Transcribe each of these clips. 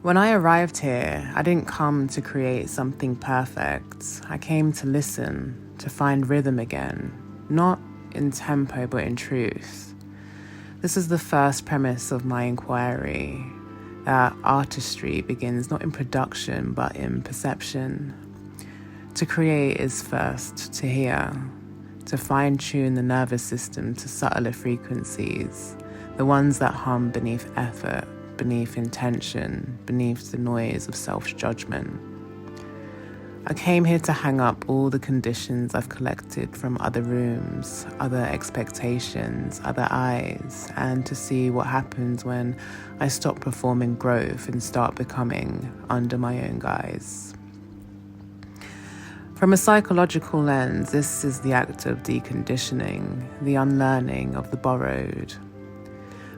When I arrived here, I didn't come to create something perfect. I came to listen, to find rhythm again, not in tempo but in truth. This is the first premise of my inquiry, that artistry begins not in production but in perception. To create is first to hear, to fine-tune the nervous system to subtler frequencies, the ones that hum beneath effort, beneath intention, beneath the noise of self-judgment. I came here to hang up all the conditions I've collected from other rooms, other expectations, other eyes, and to see what happens when I stop performing growth and start becoming under my own guise. From a psychological lens, this is the act of deconditioning, the unlearning of the borrowed.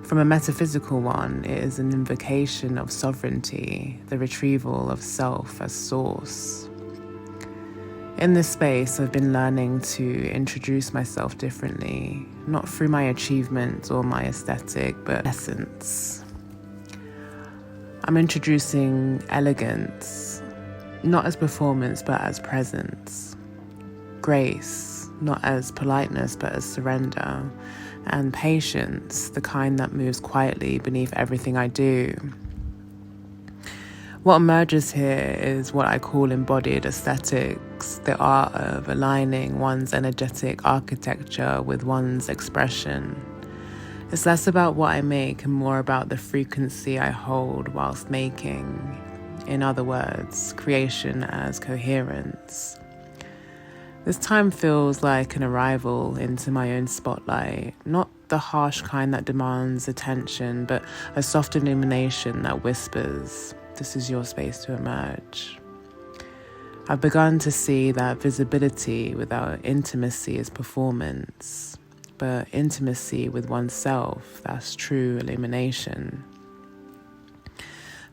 From a metaphysical one, it is an invocation of sovereignty, the retrieval of self as source. In this space, I've been learning to introduce myself differently, not through my achievements or my aesthetic, but essence. I'm introducing elegance, not as performance, but as presence. Grace, not as politeness, but as surrender. And patience, the kind that moves quietly beneath everything I do. What emerges here is what I call embodied aesthetics, the art of aligning one's energetic architecture with one's expression. It's less about what I make and more about the frequency I hold whilst making. In other words, creation as coherence. This time feels like an arrival into my own spotlight, not the harsh kind that demands attention, but a soft illumination that whispers, "This is your space to emerge." I've begun to see that visibility without intimacy is performance, but intimacy with oneself, that's true illumination.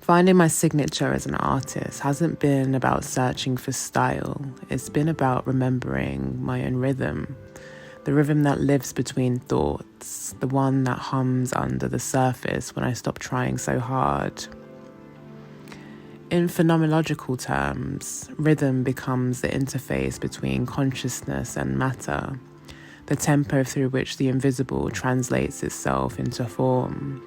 Finding my signature as an artist hasn't been about searching for style. It's been about remembering my own rhythm, the rhythm that lives between thoughts, the one that hums under the surface when I stop trying so hard. In phenomenological terms, rhythm becomes the interface between consciousness and matter, the tempo through which the invisible translates itself into form.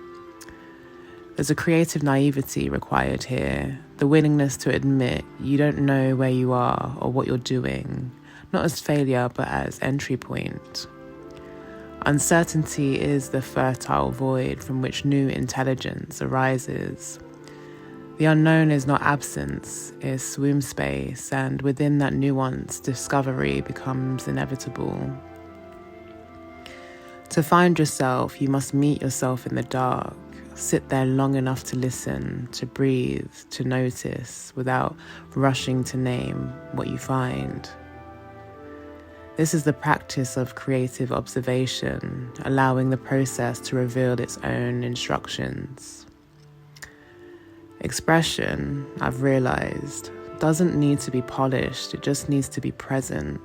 There's a creative naivety required here, the willingness to admit you don't know where you are or what you're doing, not as failure but as entry point. Uncertainty is the fertile void from which new intelligence arises. The unknown is not absence, it's womb space, and within that nuance, discovery becomes inevitable. To find yourself, you must meet yourself in the dark. Sit there long enough to listen, to breathe, to notice, without rushing to name what you find. This is the practice of creative observation, allowing the process to reveal its own instructions. Expression, I've realized, doesn't need to be polished, it just needs to be present.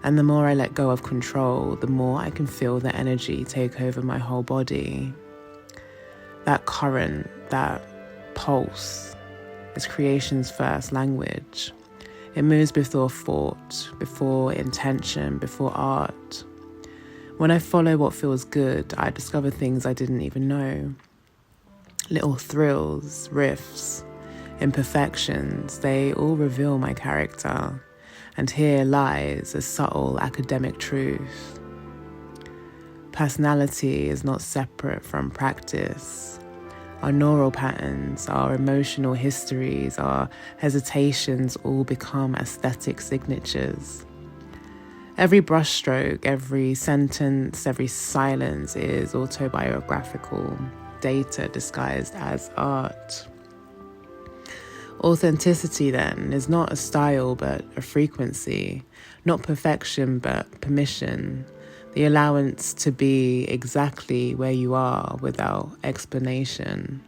And the more I let go of control, the more I can feel the energy take over my whole body. That current, that pulse, is creation's first language. It moves before thought, before intention, before art. When I follow what feels good, I discover things I didn't even know. Little thrills, rifts, imperfections, they all reveal my character. And here lies a subtle academic truth. Personality is not separate from practice. Our neural patterns, our emotional histories, our hesitations all become aesthetic signatures. Every brushstroke, every sentence, every silence is autobiographical, data disguised as art. Authenticity, then, is not a style but a frequency, not perfection but permission, the allowance to be exactly where you are without explanation.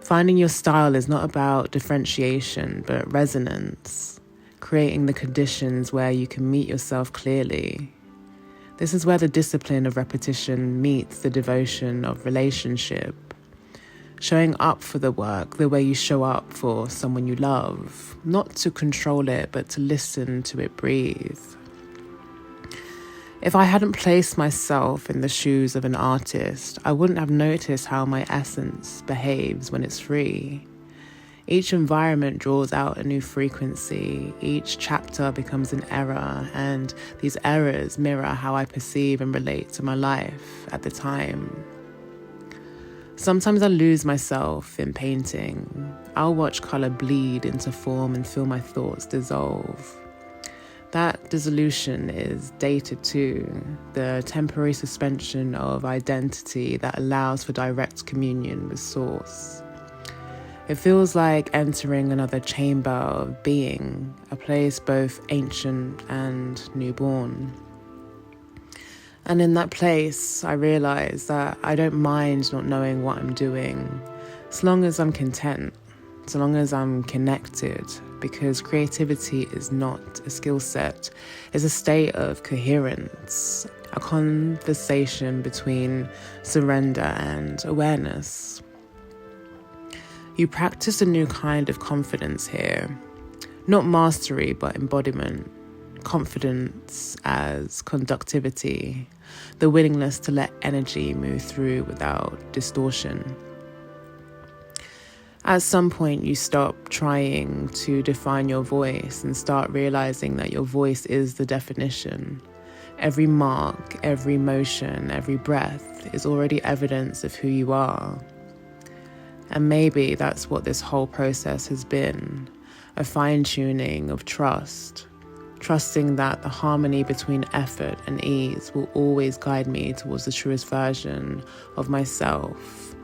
Finding your style is not about differentiation but resonance, creating the conditions where you can meet yourself clearly. This is where the discipline of repetition meets the devotion of relationship. showing up for the work the way you show up for someone you love, not to control it, but to listen to it breathe. If I hadn't placed myself in the shoes of an artist, I wouldn't have noticed how my essence behaves when it's free. Each environment draws out a new frequency, each chapter becomes an error, and these errors mirror how I perceive and relate to my life at the time. Sometimes I lose myself in painting. I'll watch colour bleed into form and feel my thoughts dissolve. That dissolution is dated too, the temporary suspension of identity that allows for direct communion with Source. It feels like entering another chamber of being, a place both ancient and newborn. And in that place, I realize that I don't mind not knowing what I'm doing, as long as I'm content, so long as I'm connected, because creativity is not a skill set, it's a state of coherence, a conversation between surrender and awareness. You practice a new kind of confidence here, not mastery, but embodiment. Confidence as conductivity, the willingness to let energy move through without distortion. At some point, you stop trying to define your voice and start realizing that your voice is the definition. Every mark, every motion, every breath is already evidence of who you are. And maybe that's what this whole process has been, a fine-tuning of trust. Trusting that the harmony between effort and ease will always guide me towards the truest version of myself.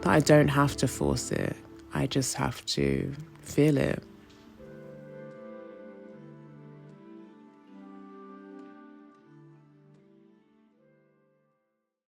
That I don't have to force it, I just have to feel it.